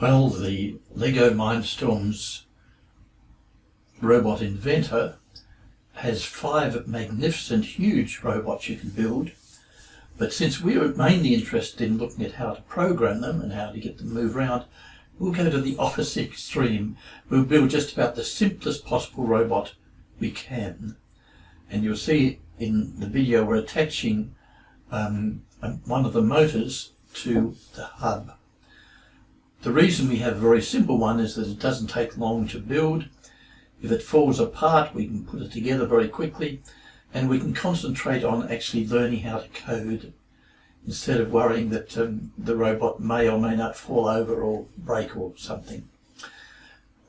Well, the LEGO Mindstorms Robot Inventor has 5 magnificent, huge robots you can build. But since we are mainly interested in looking at how to program them and how to get them to move around, we'll go to the opposite extreme. We'll build just about the simplest possible robot we can. And you'll see in the video we're attaching one of the motors to the hub. The reason we have a very simple one is that it doesn't take long to build. If it falls apart, we can put it together very quickly, and we can concentrate on actually learning how to code instead of worrying that the robot may or may not fall over or break or something.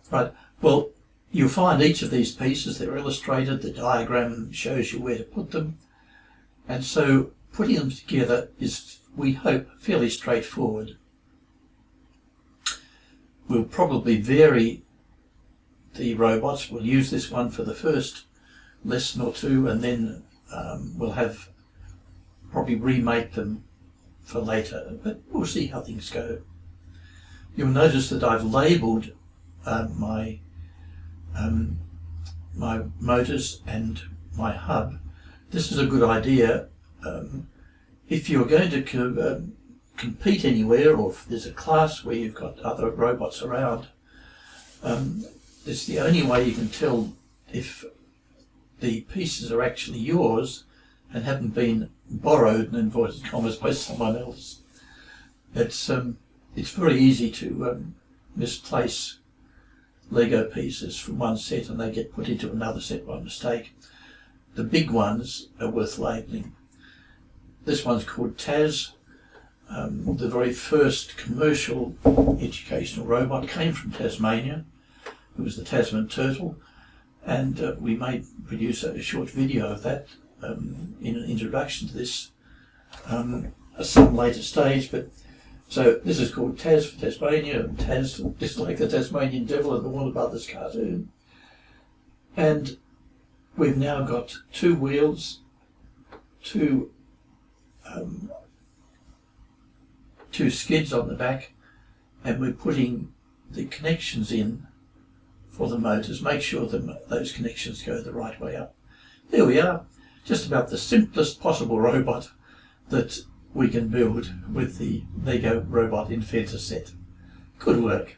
Right, well, you'll find each of these pieces, they're illustrated, the diagram shows you where to put them, and so putting them together is, we hope, fairly straightforward. We'll probably vary the robots. We'll use this one for the first lesson or two, and then we'll have probably remake them for later, but we'll see how things go. You'll notice that I've labelled my motors and my hub. This is a good idea if you're going to compete anywhere, or if there's a class where you've got other robots around. It's the only way you can tell if the pieces are actually yours and haven't been borrowed, in inverted commas, by someone else. It's very easy to misplace Lego pieces from one set and they get put into another set by mistake. The big ones are worth labelling. This one's called Taz. The very first commercial educational robot came from Tasmania. It was the Tasman turtle, and we may produce a short video of that in an introduction to this at some later stage. But so this is called Taz for Tasmania, and Taz just like the Tasmanian devil in the Warner Brothers cartoon. And we've now got 2 wheels, two skids on the back, and we're putting the connections in for the motors. Make sure that those connections go the right way up. There we are, just about the simplest possible robot that we can build with the LEGO Robot Inventor set. Good work.